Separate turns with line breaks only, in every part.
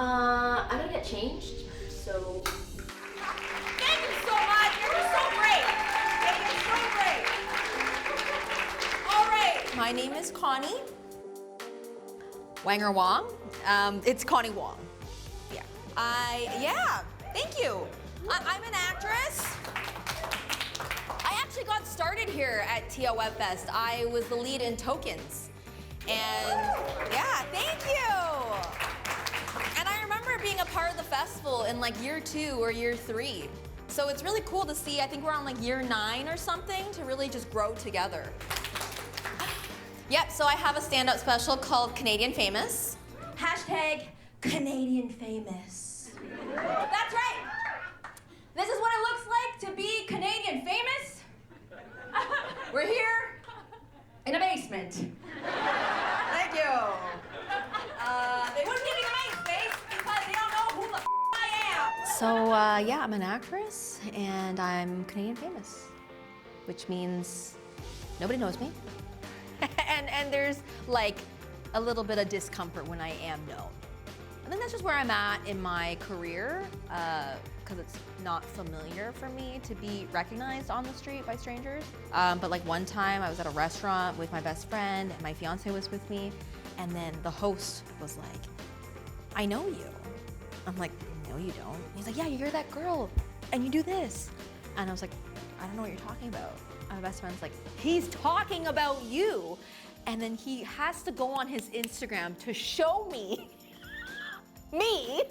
I gotta get changed, so...
Thank you so much, you're just so great. You're so great. All right.
My name is Connie Wang or Wang. It's Connie Wang. Yeah. Thank you. I'm an actress. I actually got started here at TO Webfest. I was the lead in Tokens. And yeah, thank you. And I remember being a part of the festival in like year 2 or year 3. So it's really cool to see. I think we're on like year 9 or something to really just grow together. Yep, so I have a stand-up special called Canadian Famous. Hashtag Canadian Famous. That's right. This is what it looks like to be Canadian famous. We're here in a basement. Thank you. They wouldn't give me the main space because they don't know who the I am. So yeah, I'm an actress and I'm Canadian famous, which means nobody knows me. and there's like a little bit of discomfort when I am known. I think that's just where I'm at in my career, because it's not familiar for me to be recognized on the street by strangers. But like one time I was at a restaurant with my best friend and my fiance was with me, and then the host was like, I know you. I'm like, no you don't. He's like, yeah, you're that girl and you do this. And I was like, I don't know what you're talking about. My best friend's like, he's talking about you. And then he has to go on his Instagram to show me me.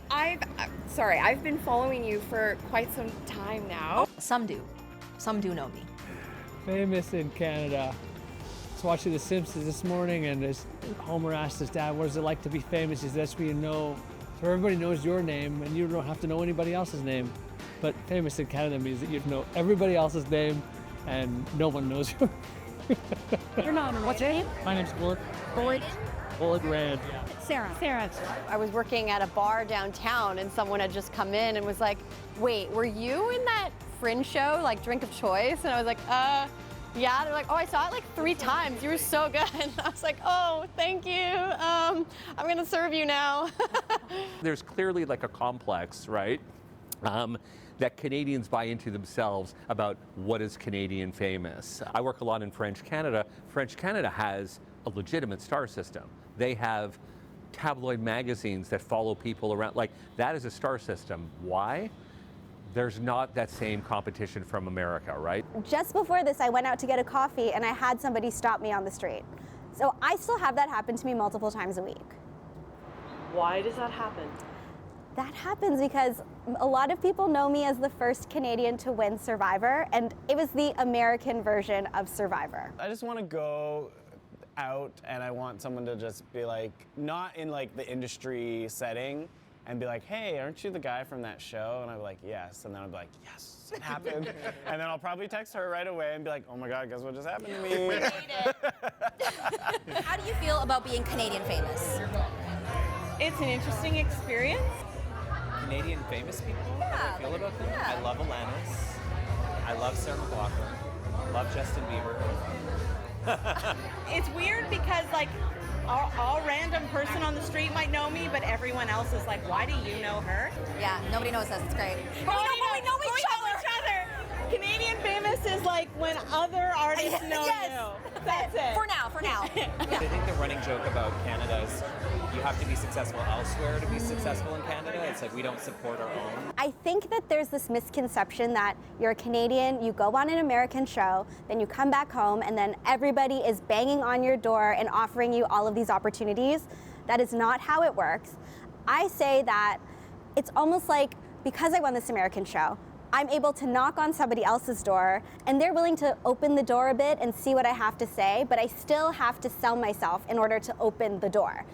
I've been following you for quite some time now.
Some do know me.
Famous in Canada. I was watching The Simpsons this morning and Homer asked his dad, what is it like to be famous? He says, that's where you know, so everybody knows your name and you don't have to know anybody else's name. But famous in Canada means that you know everybody else's name and no one knows you.
You're not. What's your name?
My name's Gord.
Gord.
Gord Rand.
Sarah.
I was working at a bar downtown and someone had just come in and was like, wait, were you in that Fringe show, like Drink of Choice? And I was like, yeah. They're like, oh, I saw it like 3 times. You were so good. And I was like, oh, thank you. I'm gonna serve you now.
There's clearly like a complex, right? That Canadians buy into themselves about what is Canadian famous. I work a lot in French Canada. French Canada has a legitimate star system. They have tabloid magazines that follow people around. Like, that is a star system. Why? There's not that same competition from America, right?
Just before this, I went out to get a coffee and I had somebody stop me on the street. So I still have that happen to me multiple times a week.
Why does that happen?
That happens because a lot of people know me as the first Canadian to win Survivor, and it was the American version of Survivor.
I just want to go out and I want someone to just be like, not in like the industry setting, and be like, hey, aren't you the guy from that show? And I'd be like, yes. And then I'd be like, yes, it happened. And then I'll probably text her right away and be like, oh my God, guess what just happened to me?
How do you feel about being Canadian famous?
It's an interesting experience.
Canadian famous people?
Yeah.
How do I feel about them?
Yeah.
I love Alanis. I love Sarah McLachlan. I love Justin Bieber.
It's weird because like all random person on the street might know me, but everyone else is like, why do you know her?
Yeah, nobody knows us. It's great.
But we know each other. Canadian famous is like when other artists know you. That's it.
For now.
I think the running joke about Canada is you have to be successful elsewhere to be successful in Canada. It's like we don't support our own.
I think that there's this misconception that you're a Canadian, you go on an American show, then you come back home, and then everybody is banging on your door and offering you all of these opportunities. That is not how it works. I say that it's almost like, because I won this American show, I'm able to knock on somebody else's door and they're willing to open the door a bit and see what I have to say, but I still have to sell myself in order to open the door.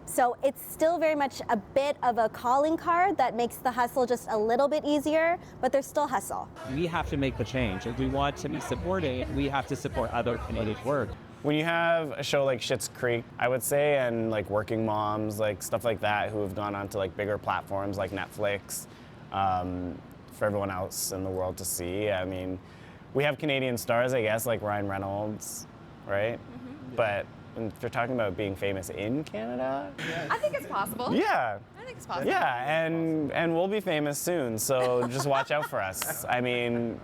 So it's still very much a bit of a calling card that makes the hustle just a little bit easier, but there's still hustle.
We have to make the change. If we want to be supported, we have to support other Canadian work.
When you have a show like Schitt's Creek, I would say, and like Working Moms, like stuff like that, who have gone on to like bigger platforms like Netflix, for everyone else in the world to see. I mean, we have Canadian stars, I guess, like Ryan Reynolds, right? Mm-hmm. But And if you're talking about being famous in Canada,
I think it's possible.
yeah.
I think it's possible.
Yeah, and we'll be famous soon, so just watch out for us. I mean,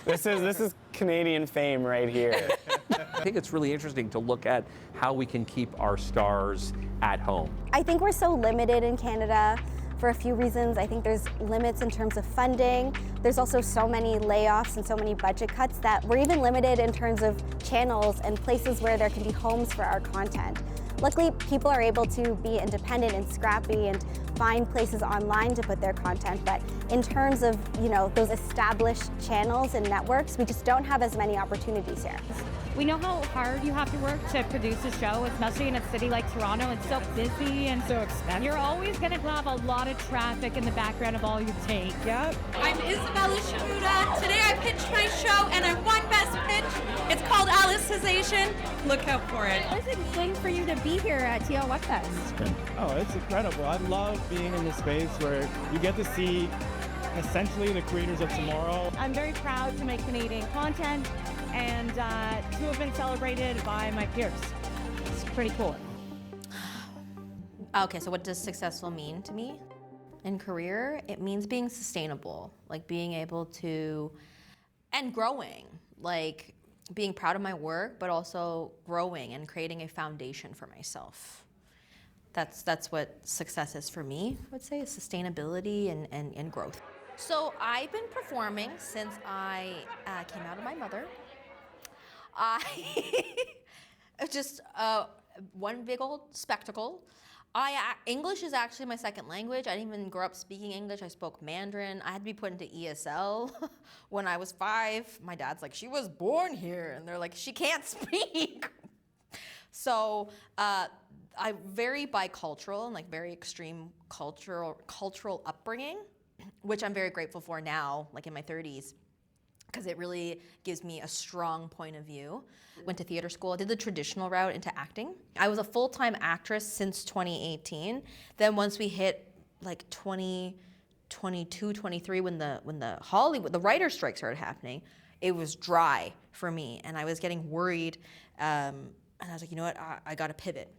this is Canadian fame right here.
I think it's really interesting to look at how we can keep our stars at home.
I think we're so limited in Canada for a few reasons. I think there's limits in terms of funding. There's also so many layoffs and so many budget cuts that we're even limited in terms of channels and places where there can be homes for our content. Luckily, people are able to be independent and scrappy and find places online to put their content, but in terms of, you know, those established channels and networks, we just don't have as many opportunities here.
We know how hard you have to work to produce a show, especially in a city like Toronto. It's so busy and so expensive. You're always going to have a lot of traffic in the background of all you take. Yep.
I'm Isabella Shamuda. Today I pitched my show and I won Best Pitch. It's called Alicization. Look out for it.
What is it like for you to be here at TO Webfest?
Oh, it's incredible. I love being in this space where you get to see essentially the creators of tomorrow.
I'm very proud to make Canadian content and to have been celebrated by my peers. It's pretty cool.
Okay, so what does successful mean to me in career? It means being sustainable, like being able to, and growing, like being proud of my work, but also growing and creating a foundation for myself. That's what success is for me, I would say, is sustainability and growth. So I've been performing since I came out of my mother. Just one big old spectacle. English is actually my second language. I didn't even grow up speaking English. I spoke Mandarin. I had to be put into ESL when I was 5. My dad's like, she was born here. And they're like, she can't speak. So I'm very bicultural and like very extreme cultural upbringing, which I'm very grateful for now, like in my 30s. Because it really gives me a strong point of view. Went to theater school, did the traditional route into acting. I was a full-time actress since 2018. Then once we hit like 2022, 23, when the Hollywood, the writer strike started happening, it was dry for me, and I was getting worried. And I was like, you know what, I gotta pivot.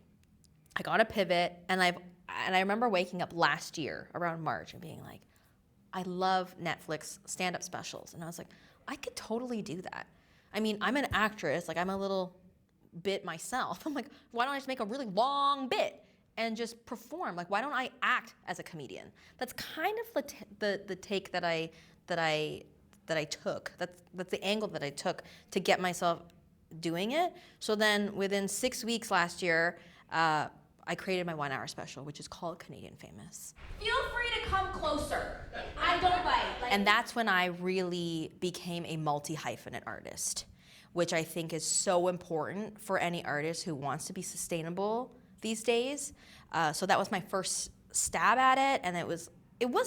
And I remember waking up last year around March and being like, I love Netflix stand-up specials, and I was like, I could totally do that. I mean, I'm an actress, like I'm a little bit myself. I'm like, why don't I just make a really long bit and just perform? Like, why don't I act as a comedian? That's kind of the take that I took. That's the angle that I took to get myself doing it. So then within 6 weeks last year, I created my 1-hour special, which is called Canadian Famous.
Feel free to come closer. I don't bite.
And that's when I really became a multi-hyphenate artist, which I think is so important for any artist who wants to be sustainable these days. So that was my first stab at it, and it was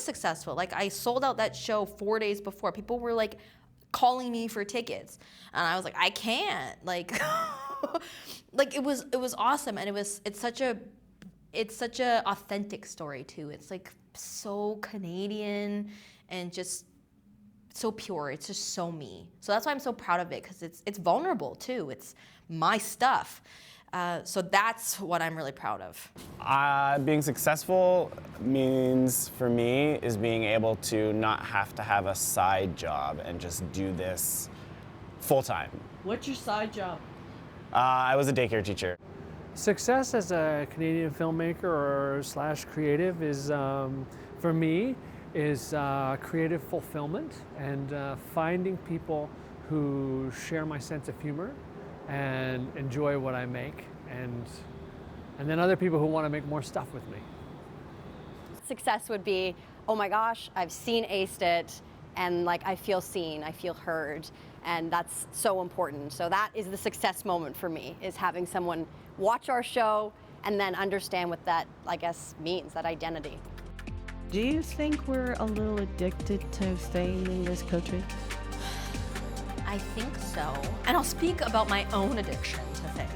successful. Like, I sold out that show 4 days before. People were like calling me for tickets, and I was like, I can't. Like, like it was awesome, and it's such a authentic story too. It's like so Canadian and just so pure. It's just so me. So that's why I'm so proud of it, because it's vulnerable too. It's my stuff. So that's what I'm really proud of.
Being successful means, for me, is being able to not have to have a side job and just do this full time.
What's your side job?
I was a daycare teacher.
Success as a Canadian filmmaker or / creative is, for me, is creative fulfillment and finding people who share my sense of humor and enjoy what I make, and then other people who want to make more stuff with me.
Success would be, oh my gosh, I've seen Aced It, and like I feel seen, I feel heard, and that's so important. So that is the success moment for me, is having someone watch our show and then understand what that, I guess, means, that identity.
Do you think we're a little addicted to staying in this country?
I think so. And I'll speak about my own addiction to fame.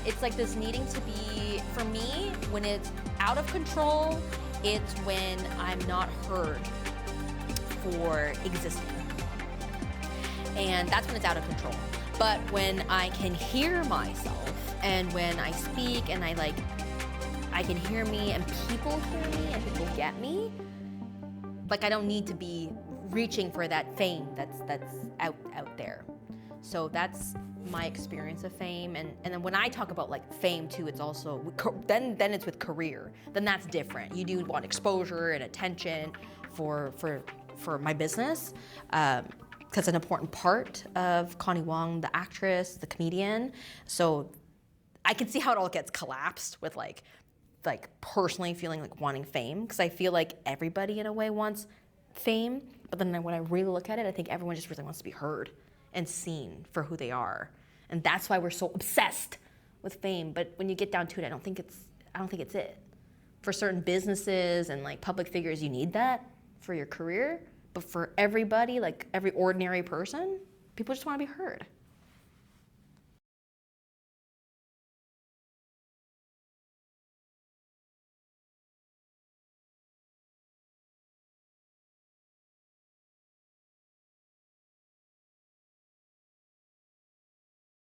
It's like this needing to be, for me, when it's out of control, it's when I'm not heard for existing. And that's when it's out of control. But when I can hear myself and when I speak and I can hear me and people hear me and people get me, like I don't need to be reaching for that fame that's out there. So that's my experience of fame. And then when I talk about like fame too, it's also, then it's with career. Then that's different. You do want exposure and attention for my business. Because an important part of Connie Wang, the actress, the comedian. So I can see how it all gets collapsed with like personally feeling like wanting fame, because I feel like everybody in a way wants fame, but then when I really look at it, I think everyone just really wants to be heard and seen for who they are. And that's why we're so obsessed with fame. But when you get down to it, I don't think it's it. For certain businesses and like public figures, you need that for your career. But for everybody, like every ordinary person, people just want to be heard.